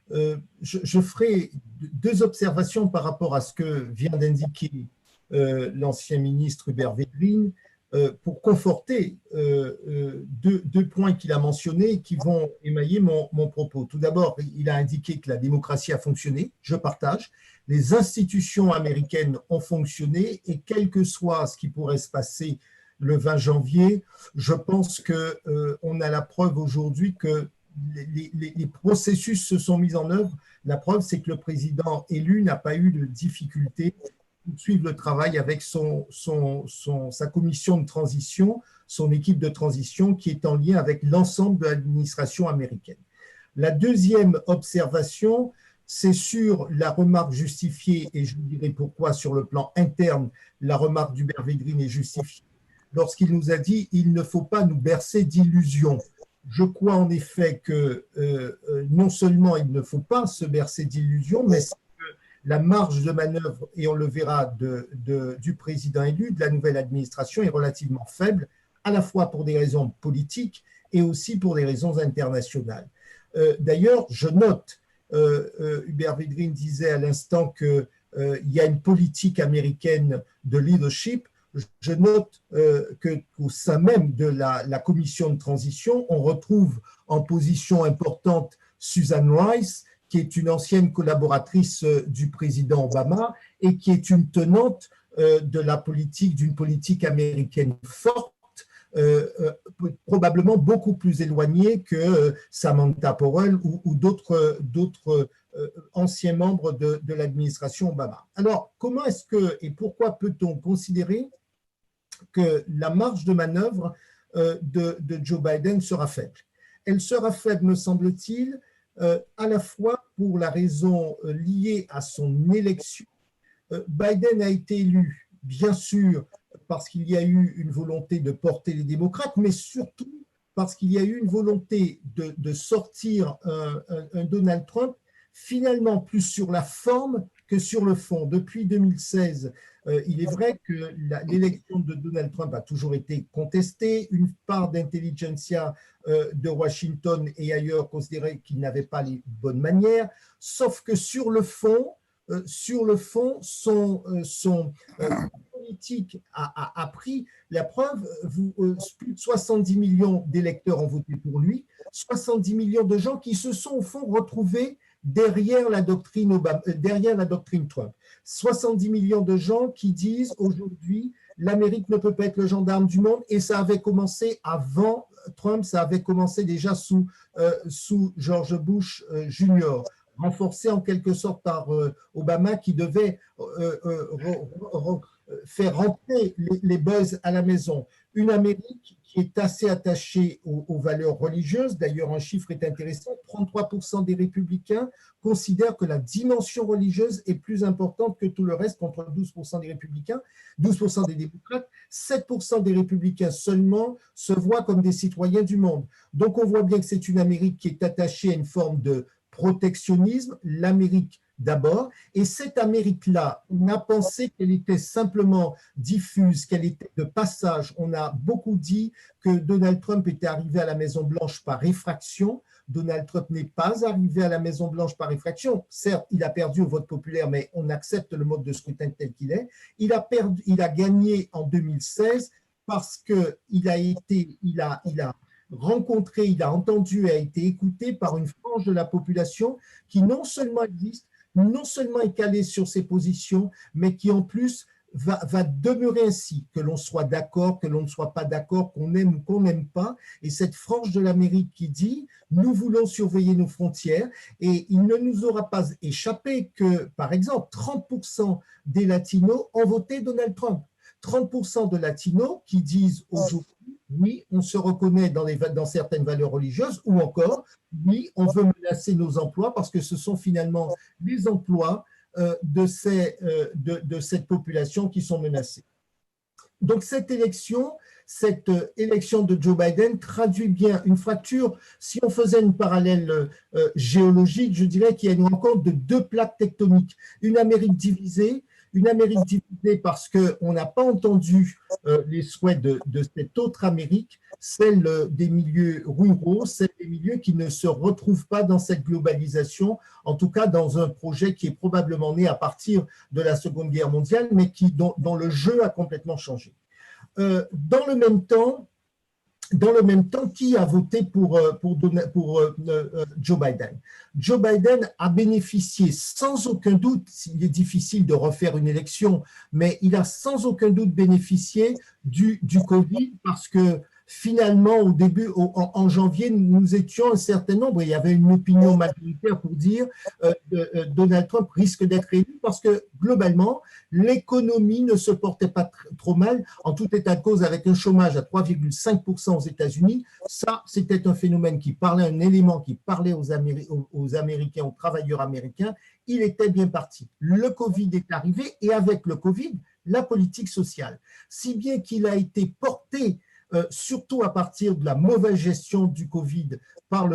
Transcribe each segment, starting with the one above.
je ferai deux observations par rapport à ce que vient d'indiquer l'ancien ministre Hubert Védrine pour conforter deux points qu'il a mentionnés et qui vont émailler mon propos. Tout d'abord, il a indiqué que la démocratie a fonctionné, je partage. Les institutions américaines ont fonctionné et quel que soit ce qui pourrait se passer le 20 janvier, je pense qu'on a la preuve aujourd'hui que les processus se sont mis en œuvre. La preuve, c'est que le président élu n'a pas eu de difficulté pour suivre le travail avec sa commission de transition, son équipe de transition qui est en lien avec l'ensemble de l'administration américaine. La deuxième observation, c'est sur la remarque justifiée, et je vous dirai pourquoi sur le plan interne, la remarque d'Hubert Védrine est justifiée, lorsqu'il nous a dit « il ne faut pas nous bercer d'illusions ». Je crois en effet que non seulement il ne faut pas se bercer d'illusions, mais que la marge de manœuvre, et on le verra, du président élu, de la nouvelle administration est relativement faible, à la fois pour des raisons politiques et aussi pour des raisons internationales. D'ailleurs, je note, Hubert Védrine disait à l'instant qu'il y a une politique américaine de leadership. Je note qu'au sein même de la commission de transition, on retrouve en position importante Susan Rice, qui est une ancienne collaboratrice du président Obama et qui est une tenante d'une politique américaine forte, probablement beaucoup plus éloignée que Samantha Powell ou d'autres anciens membres de l'administration Obama. Alors, comment est-ce que et pourquoi peut-on considérer que la marge de manœuvre de Joe Biden sera faible? Elle sera faible, me semble-t-il, à la fois pour la raison liée à son élection. Biden a été élu, bien sûr, parce qu'il y a eu une volonté de porter les démocrates, mais surtout parce qu'il y a eu une volonté de sortir un Donald Trump finalement plus sur la forme que sur le fond. Depuis 2016, il est vrai que l'élection de Donald Trump a toujours été contestée. Une part d'intelligentsia de Washington et ailleurs considérait qu'il n'avait pas les bonnes manières, sauf que sur le fond, son politique a pris la preuve. Plus de 70 millions d'électeurs ont voté pour lui, 70 millions de gens qui se sont au fond retrouvés derrière la doctrine Trump. 70 millions de gens qui disent aujourd'hui l'Amérique ne peut pas être le gendarme du monde, et ça avait commencé avant Trump, ça avait commencé déjà sous George Bush Jr., renforcé en quelque sorte par Obama qui devait faire rentrer les buzz à la maison. Une Amérique qui est assez attachée aux valeurs religieuses. D'ailleurs, un chiffre est intéressant, 33% des républicains considèrent que la dimension religieuse est plus importante que tout le reste, contre 12% des républicains, 12% des démocrates, 7% des républicains seulement se voient comme des citoyens du monde. Donc on voit bien que c'est une Amérique qui est attachée à une forme de protectionnisme, l'Amérique d'abord, et cette Amérique-là, on a pensé qu'elle était simplement diffuse, qu'elle était de passage. On a beaucoup dit que Donald Trump était arrivé à la Maison-Blanche par effraction. Donald Trump n'est pas arrivé à la Maison-Blanche par effraction. Certes, il a perdu au vote populaire, mais on accepte le mode de scrutin tel qu'il est. Il a gagné en 2016 parce qu'il a rencontré, il a entendu et a été écouté par une frange de la population qui non seulement existe, non seulement est calée sur ses positions, mais qui en plus va demeurer ainsi, que l'on soit d'accord, que l'on ne soit pas d'accord, qu'on aime ou qu'on n'aime pas. Et cette frange de l'Amérique qui dit « nous voulons surveiller nos frontières » et il ne nous aura pas échappé que, par exemple, 30% des Latinos ont voté Donald Trump. 30% de Latinos qui disent aujourd'hui oui, on se reconnaît dans certaines valeurs religieuses, ou encore, oui, on veut menacer nos emplois parce que ce sont finalement les emplois de cette population qui sont menacés. Donc cette élection de Joe Biden traduit bien une fracture. Si on faisait une parallèle géologique, je dirais qu'il y a une rencontre de deux plaques tectoniques. Une Amérique divisée parce qu'on n'a pas entendu les souhaits de cette autre Amérique, celle des milieux ruraux, celle des milieux qui ne se retrouvent pas dans cette globalisation, en tout cas dans un projet qui est probablement né à partir de la Seconde Guerre mondiale, mais dont le jeu a complètement changé. Dans le même temps, qui a voté pour Joe Biden? Joe Biden a bénéficié sans aucun doute, il est difficile de refaire une élection, mais il a sans aucun doute bénéficié du Covid parce que finalement, au début, en janvier, nous étions un certain nombre, il y avait une opinion majoritaire pour dire Donald Trump risque d'être élu parce que globalement, l'économie ne se portait pas trop mal, en tout état de cause avec un chômage à 3,5% aux États-Unis. Ça, c'était un phénomène qui parlait, un élément qui parlait aux Américains, aux travailleurs américains. Il était bien parti. Le Covid est arrivé et avec le Covid, la politique sociale. Si bien qu'il a été porté surtout à partir de la mauvaise gestion du Covid par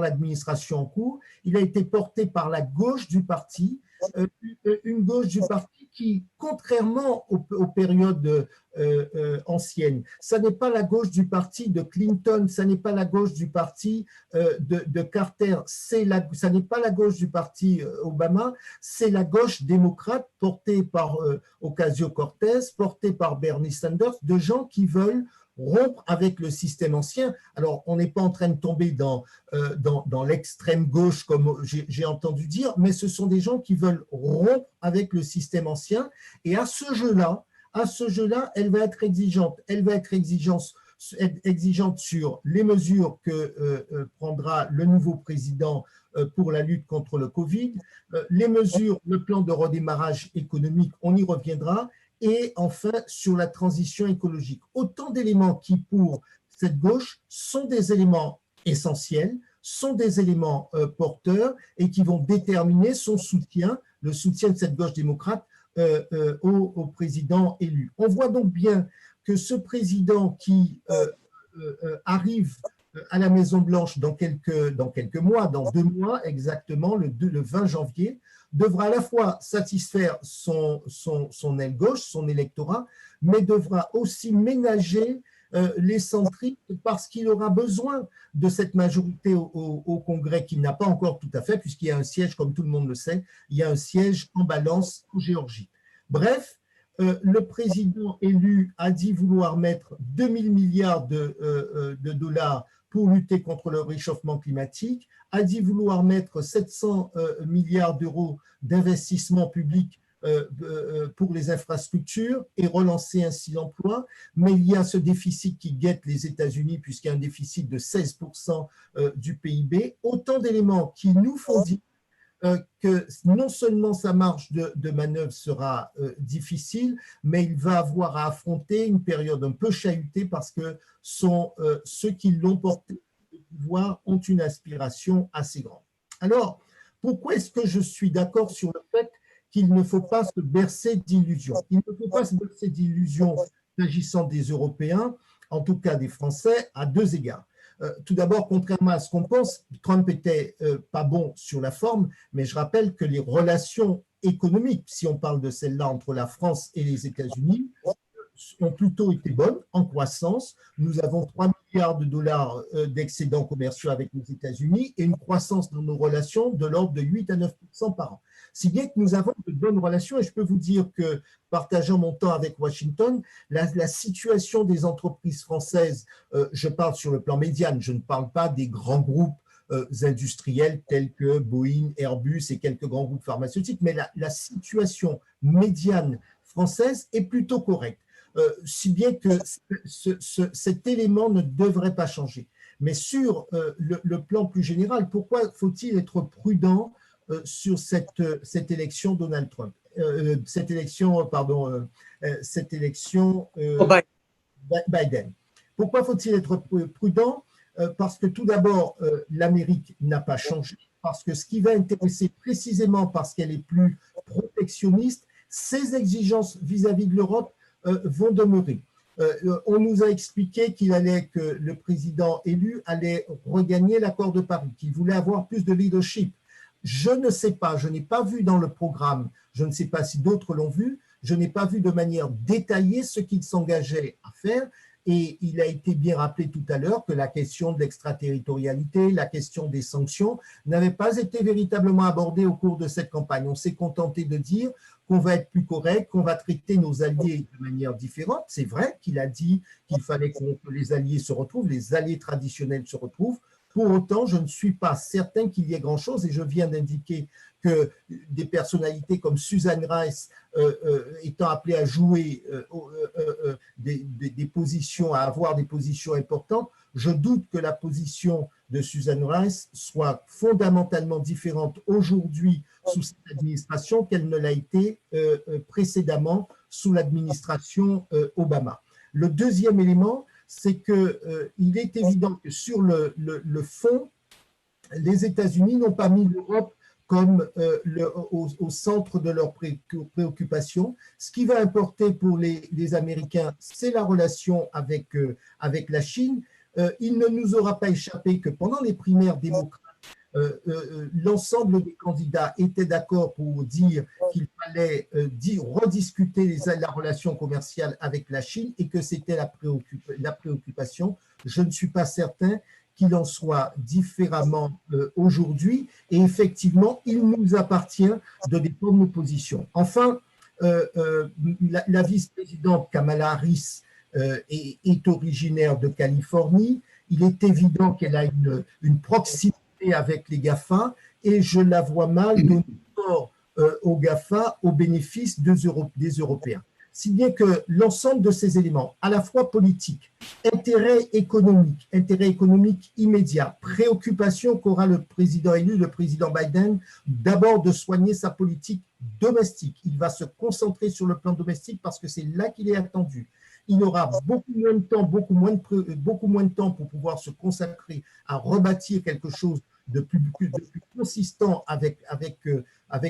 l'administration en cours, il a été porté par la gauche du parti, une gauche du parti qui, contrairement aux périodes anciennes, ça n'est pas la gauche du parti de Clinton, ça n'est pas la gauche du parti de Carter, ça n'est pas la gauche du parti Obama, c'est la gauche démocrate portée par Ocasio-Cortez, portée par Bernie Sanders, de gens qui veulent rompre avec le système ancien. Alors, on n'est pas en train de tomber dans l'extrême gauche, comme j'ai entendu dire, mais ce sont des gens qui veulent rompre avec le système ancien. Et à ce jeu-là, elle va être exigeante. Elle va être exigeante sur les mesures que prendra le nouveau président pour la lutte contre le Covid, les mesures, le plan de redémarrage économique, on y reviendra, et enfin sur la transition écologique. Autant d'éléments qui, pour cette gauche, sont des éléments essentiels, sont des éléments porteurs et qui vont déterminer son soutien, le soutien de cette gauche démocrate au président élu. On voit donc bien que ce président qui arrive à la Maison-Blanche dans quelques mois, dans 2 mois exactement, le 20 janvier, devra à la fois satisfaire son aile gauche, son électorat, mais devra aussi ménager les centristes parce qu'il aura besoin de cette majorité au Congrès qu'il n'a pas encore tout à fait, puisqu'il y a un siège, comme tout le monde le sait, il y a un siège en balance en Géorgie. Bref, le président élu a dit vouloir mettre 2000 milliards de dollars pour lutter contre le réchauffement climatique, a dit vouloir mettre 700 milliards d'euros d'investissement public pour les infrastructures et relancer ainsi l'emploi, mais il y a ce déficit qui guette les États-Unis puisqu'il y a un déficit de 16% du PIB, autant d'éléments qui nous font dire que non seulement sa marge de manœuvre sera difficile, mais il va avoir à affronter une période un peu chahutée parce que ceux qui l'ont porté au pouvoir ont une aspiration assez grande. Alors, pourquoi est-ce que je suis d'accord sur le fait qu'il ne faut pas se bercer d'illusions? Il ne faut pas se bercer d'illusions s'agissant des Européens, en tout cas des Français, à 2 égards. Tout d'abord, contrairement à ce qu'on pense, Trump était pas bon sur la forme, mais je rappelle que les relations économiques, si on parle de celle-là entre la France et les États-Unis, ont plutôt été bonnes, en croissance. Nous avons 3 milliards de dollars d'excédents commerciaux avec les États-Unis et une croissance dans nos relations de l'ordre de 8 à 9% par an. Si bien que nous avons de bonnes relations, et je peux vous dire que, partageant mon temps avec Washington, la situation des entreprises françaises, je parle sur le plan médiane, je ne parle pas des grands groupes industriels tels que Boeing, Airbus et quelques grands groupes pharmaceutiques, mais la situation médiane française est plutôt correcte. Si bien que cet élément ne devrait pas changer. Mais sur le plan plus général, pourquoi faut-il être prudent sur cette élection Donald Trump, cette élection Biden? Pourquoi faut-il être prudent? Parce que tout d'abord, l'Amérique n'a pas changé, parce que ce qui va intéresser précisément parce qu'elle est plus protectionniste, ses exigences vis-à-vis de l'Europe vont demeurer. On nous a expliqué que le président élu allait regagner l'accord de Paris, qu'il voulait avoir plus de leadership. Je ne sais pas, je n'ai pas vu dans le programme, je ne sais pas si d'autres l'ont vu, je n'ai pas vu de manière détaillée ce qu'il s'engageait à faire. Et il a été bien rappelé tout à l'heure que la question de l'extraterritorialité, la question des sanctions n'avait pas été véritablement abordée au cours de cette campagne. On s'est contenté de dire qu'on va être plus correct, qu'on va traiter nos alliés de manière différente. C'est vrai qu'il a dit qu'il fallait que les alliés se retrouvent, les alliés traditionnels se retrouvent. Pour autant, je ne suis pas certain qu'il y ait grand-chose, et je viens d'indiquer que des personnalités comme Susan Rice étant appelées à jouer des positions, à avoir des positions importantes, je doute que la position de Susan Rice soit fondamentalement différente aujourd'hui sous cette administration qu'elle ne l'a été précédemment sous l'administration Obama. Le deuxième élément, c'est qu'il est évident que sur le fond, les États-Unis n'ont pas mis l'Europe comme au centre de leurs préoccupations. Ce qui va importer pour les Américains, c'est la relation avec la Chine. Il ne nous aura pas échappé que pendant les primaires démocrates, l'ensemble des candidats étaient d'accord pour dire qu'il fallait rediscuter la relation commerciale avec la Chine et que c'était la préoccupation. Je ne suis pas certain qu'il en soit différemment aujourd'hui, et effectivement, il nous appartient de défendre nos positions. Enfin, la vice-présidente Kamala Harris est originaire de Californie. Il est évident qu'elle a une proximité avec les GAFA, et je la vois mal donner tort aux GAFA au bénéfice des Européens. Si bien que l'ensemble de ces éléments, à la fois politiques, intérêt économique immédiat, préoccupation qu'aura le président élu, le président Biden, d'abord de soigner sa politique domestique. Il va se concentrer sur le plan domestique parce que c'est là qu'il est attendu. Il aura beaucoup moins de temps pour pouvoir se consacrer à rebâtir quelque chose de plus consistant avec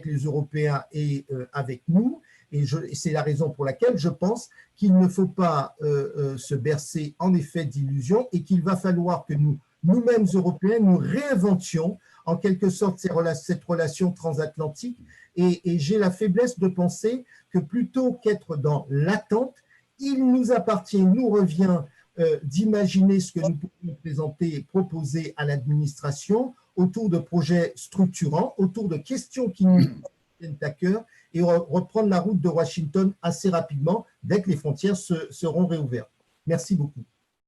les Européens et avec nous. Et c'est la raison pour laquelle je pense qu'il ne faut pas se bercer en effet d'illusions, et qu'il va falloir que nous-mêmes Européens, nous réinventions en quelque sorte cette relation transatlantique. Et j'ai la faiblesse de penser que plutôt qu'être dans l'attente, il nous appartient, nous revient d'imaginer ce que nous pouvons présenter et proposer à l'administration autour de projets structurants, autour de questions qui nous tiennent à cœur, et reprendre la route de Washington assez rapidement dès que les frontières seront réouvertes. Merci beaucoup.